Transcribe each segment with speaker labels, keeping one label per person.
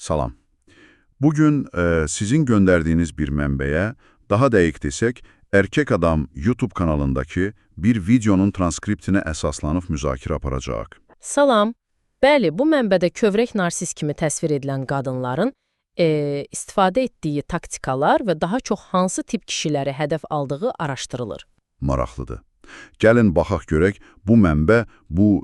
Speaker 1: Salam. Bugün sizin gönderdiğiniz bir mənbəyə, daha dəqiq desək, Erkek Adam YouTube kanalındaki bir videonun transkriptine əsaslanıb müzakirə aparacaq.
Speaker 2: Salam. Bəli, bu mənbədə kövrək narsist kimi təsvir edilən qadınların istifadə etdiyi taktikalar və daha çox hansı tip kişiləri hədəf aldığı araşdırılır.
Speaker 1: Maraqlıdır. Gəlin baxaq görək, bu mənbə,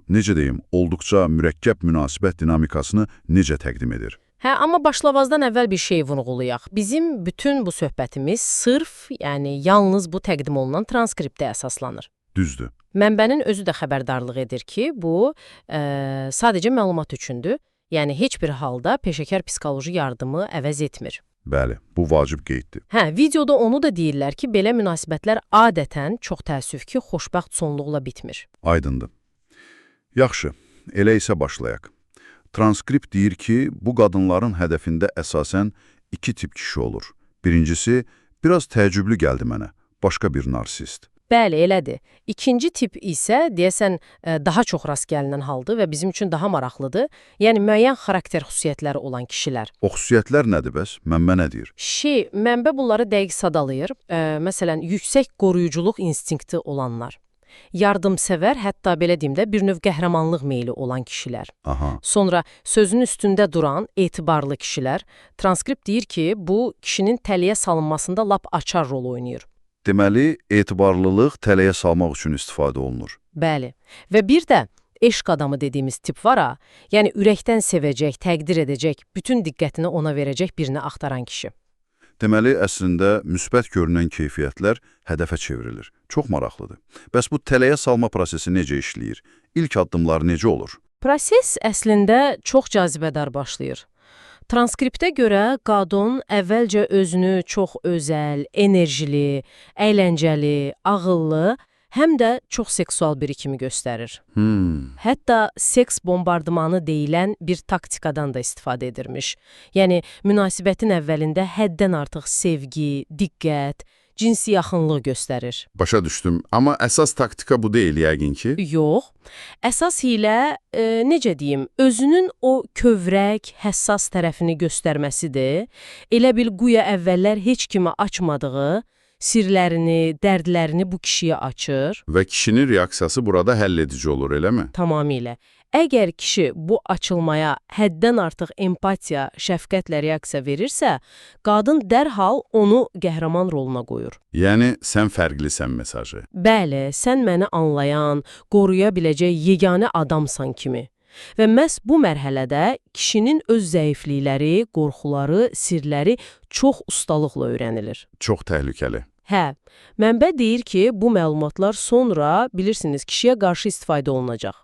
Speaker 1: necə deyim, olduqca mürəkkəb münasibət dinamikasını necə təqdim edir.
Speaker 2: Amma başlavazdan əvvəl bir şey vurğulayaq. Bizim bütün bu söhbətimiz sırf, yalnız bu təqdim olunan transkriptə əsaslanır.
Speaker 1: Düzdür.
Speaker 2: Mənbənin özü də xəbərdarlıq edir ki, bu sadəcə məlumat üçündür. Yəni, heç bir halda peşəkar psixoloji yardımı əvəz etmir.
Speaker 1: Bəli, bu vacib qeyddir.
Speaker 2: Videoda onu da deyirlər ki, belə münasibətlər adətən çox təəssüf ki, xoşbəxt sonluqla bitmir.
Speaker 1: Aydındır. Yaxşı, elə isə başlayaq. Transkript deyir ki, bu qadınların hədəfində əsasən iki tip kişi olur. Birincisi, biraz təəccüblü gəldi mənə, başqa bir narsist.
Speaker 2: Bəli, elədir. İkinci tip isə, deyəsən, daha çox rast gəlinən haldır və bizim üçün daha maraqlıdır. Yəni, müəyyən xarakter xüsusiyyətləri olan kişilər.
Speaker 1: O xüsusiyyətlər nədir bəs? Mənbə nə deyir?
Speaker 2: Mənbə bunları dəqiq sadalayır. Məsələn, yüksək qoruyuculuq instinkti olanlar. Yardımsevər, hətta belə deyim də, bir növ qəhrəmanlıq meyli olan kişilər. Sonra sözün üstündə duran, etibarlı kişilər. Transkript deyir ki, bu kişinin təliyə salınmasında lap açar rol oynayır.
Speaker 1: Deməli, etibarlılıq tələyə salmaq üçün istifadə olunur.
Speaker 2: Bəli. Və bir də eşq adamı dediyimiz tip var ha, yəni ürəkdən sevəcək, təqdir edəcək, bütün diqqətini ona verəcək birini axtaran kişi.
Speaker 1: Deməli, əslində müsbət görünən keyfiyyətlər hədəfə çevrilir. Çox maraqlıdır. Bəs bu tələyə salma prosesi necə işləyir? İlk addımlar necə olur?
Speaker 2: Proses əslində çox cazibədar başlayır. Transkriptə görə qadın əvvəlcə özünü çox özəl, enerjili, əyləncəli, ağıllı, həm də çox seksual biri kimi göstərir. Hətta seks bombardımanı deyilən bir taktikadan da istifadə edirmiş. Yəni, münasibətin əvvəlində həddən artıq sevgi, diqqət, cinsi yaxınlıq göstərir.
Speaker 3: Başa düşdüm. Amma əsas taktika bu deyil yəqin ki.
Speaker 2: Yox. Əsas hilə, necə deyim, özünün o kövrək, həssas tərəfini göstərməsidir. Elə bil guya əvvəllər heç kimi açmadığı, sirlərini, dərdlərini bu kişiyə açır.
Speaker 3: Və kişinin reaksiyası burada həll edici olur, eləmi?
Speaker 2: Tamamilə. Əgər kişi bu açılmaya həddən artıq empatiya, şəfqətlə reaksiya verirsə, qadın dərhal onu qəhrəman roluna qoyur.
Speaker 3: Yəni, sən fərqlisən mesajı.
Speaker 2: Bəli, sən məni anlayan, qoruya biləcək yeganə adamsan kimi. Və məhz bu mərhələdə kişinin öz zəiflikləri, qorxuları, sirləri çox ustalıqla öyrənilir.
Speaker 3: Çox təhlükəli.
Speaker 2: Mənbə deyir ki, bu məlumatlar sonra, bilirsiniz, kişiyə qarşı istifadə olunacaq.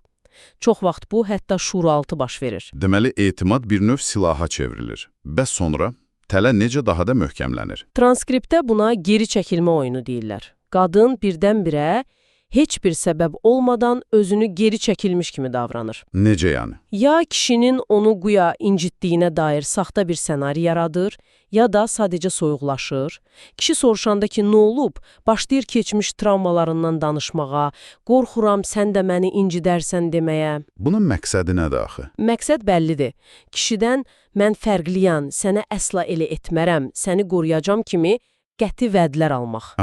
Speaker 2: Çox vaxt bu, hətta şuuraltı baş verir.
Speaker 3: Deməli, etimad bir növ silaha çevrilir. Bəs sonra tələ necə daha da möhkəmlənir?
Speaker 2: Transkriptə buna geri çəkilmə oyunu deyirlər. Qadın birdən-birə heç bir səbəb olmadan özünü geri çəkilmiş kimi davranır.
Speaker 3: Necə yəni?
Speaker 2: Ya kişinin onu guya incitdiyinə dair saxta bir ssenari yaradır, ya da sadəcə soyuqlaşır. Kişi soruşanda ki, nə olub, başlayır keçmiş travmalarından danışmağa, qorxuram, sən də məni incidərsən deməyə.
Speaker 3: Bunun məqsədi nədir axı?
Speaker 2: Məqsəd bəllidir. Kişidən mən fərqliyəm, sənə əsla elə etmərəm, səni qoruyacam kimi qəti vədlər almaq.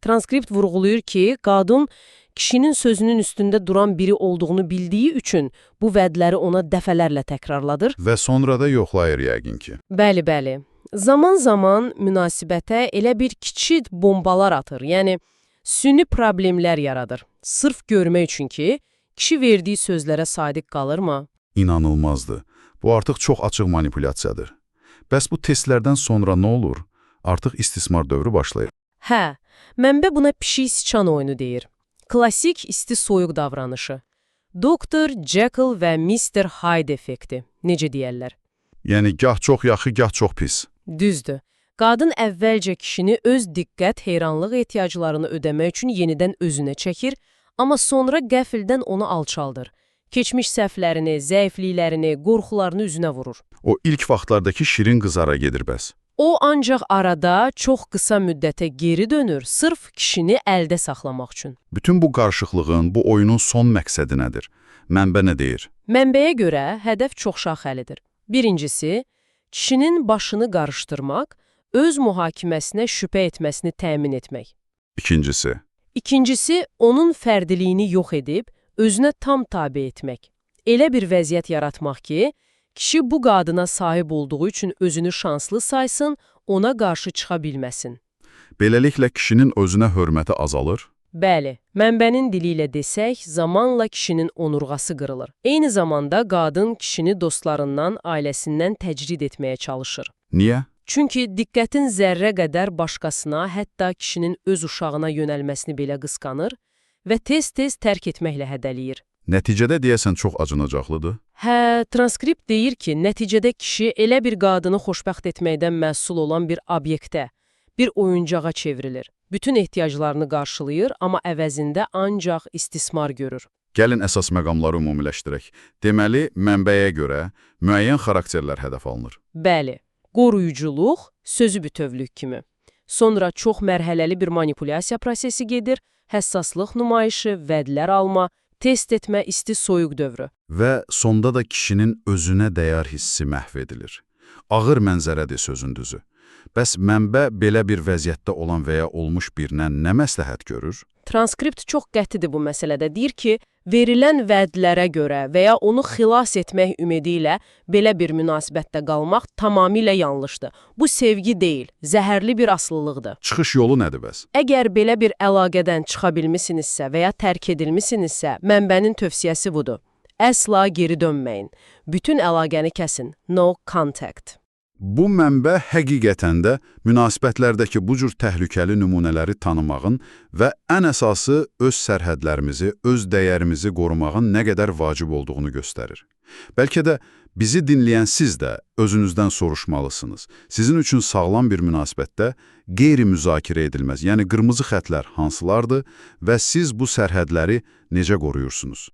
Speaker 2: Transkript vurğulayır ki, qadın kişinin sözünün üstündə duran biri olduğunu bildiyi üçün bu vədləri ona dəfələrlə təkrarladır.
Speaker 3: Və sonra da yoxlayır yəqin ki.
Speaker 2: Bəli. Zaman-zaman münasibətə elə bir kiçik bombalar atır, yəni süni problemlər yaradır. Sırf görmək üçün ki, kişi verdiyi sözlərə sadiq qalırmı?
Speaker 1: İnanılmazdır. Bu artıq çox açıq manipulyasiyadır. Bəs bu testlərdən sonra nə olur? Artıq istismar dövrü başlayır.
Speaker 2: Mənbə buna pişik siçan oyunu deyir. Klassik isti-soyuq davranışı. Dr. Jekyll və Mr. Hyde effekti, necə deyərlər?
Speaker 1: Yəni, gah çox yaxşı, gah çox pis.
Speaker 2: Düzdür. Qadın əvvəlcə kişini öz diqqət, heyranlıq ehtiyaclarını ödəmək üçün yenidən özünə çəkir, amma sonra qəfildən onu alçaldır. Keçmiş səhvlərini, zəifliklərini, qorxularını üzünə vurur.
Speaker 1: O ilk vaxtlardakı şirin qızara gedir bəs.
Speaker 2: O ancaq arada çox qısa müddətə geri dönür, sırf kişini əldə saxlamaq üçün.
Speaker 1: Bütün bu qarışıqlığın, bu oyunun son məqsədi nədir? Mənbə nə deyir?
Speaker 2: Mənbəyə görə hədəf çoxşaxəlidir. Birincisi, kişinin başını qarışdırmaq, öz mühakiməsinə şübhə etməsini təmin etmək.
Speaker 3: İkincisi,
Speaker 2: İkincisi, onun fərdiliyini yox edib, özünə tam tabe etmək. Elə bir vəziyyət yaratmaq ki, kişi bu qadına sahib olduğu üçün özünü şanslı saysın, ona qarşı çıxa bilməsin.
Speaker 3: beləliklə kişinin özünə hörməti azalır.
Speaker 2: Bəli, mənbənin dili ilə desək, zamanla kişinin onurğası qırılır. Eyni zamanda qadın kişini dostlarından, ailəsindən təcrid etməyə çalışır.
Speaker 3: Niyə?
Speaker 2: Çünki diqqətin zərrə qədər başqasına, hətta kişinin öz uşağına yönəlməsini belə qısqanır və tez-tez tərk etməklə hədəliyir.
Speaker 3: Nəticədə deyəsən çox acınacaqlıdır.
Speaker 2: Hə, transkript deyir ki, nəticədə kişi elə bir qadını xoşbəxt etməkdən məhsul olan bir obyektə, bir oyuncağa çevrilir. Bütün ehtiyaclarını qarşılayır, amma əvəzində ancaq istismar görür.
Speaker 3: Gəlin əsas məqamları ümumiləşdirək. Deməli, mənbəyə görə müəyyən xarakterlər hədəf alınır.
Speaker 2: Bəli, qoruyuculuq, sözü bütövlük kimi. Sonra çox mərhələli bir manipulyasiya prosesi gedir, həssaslıq nümayişi, vədlər alma, test etmə, isti-soyuq dövrü.
Speaker 3: Və sonda da kişinin özünə dəyər hissi məhv edilir. Ağır mənzərədir sözün düzü. Bəs mənbə belə bir vəziyyətdə olan və ya olmuş birinə nə məsləhət görür?
Speaker 2: Transkript çox qətidir bu məsələdə. Deyir ki, verilən vədlərə görə və ya onu xilas etmək ümidi ilə belə bir münasibətdə qalmaq tamamilə yanlışdır. Bu sevgi deyil, zəhərli bir asılılıqdır.
Speaker 3: Çıxış yolu nədir bəs?
Speaker 2: Əgər belə bir əlaqədən çıxa bilmisinizsə və ya tərk edilmisinizsə, mənbənin tövsiyəsi budur. Əsla geri dönməyin. Bütün əlaqəni kəsin. No contact.
Speaker 3: Bu mənbə həqiqətən də münasibətlərdəki bu cür təhlükəli nümunələri tanımağın və ən əsası öz sərhədlərimizi, öz dəyərimizi qorumağın nə qədər vacib olduğunu göstərir. Bəlkə də bizi dinləyən siz də özünüzdən soruşmalısınız. Sizin üçün sağlam bir münasibətdə qeyri-müzakirə edilməz, yəni qırmızı xətlər hansılardır və siz bu sərhədləri necə qoruyursunuz?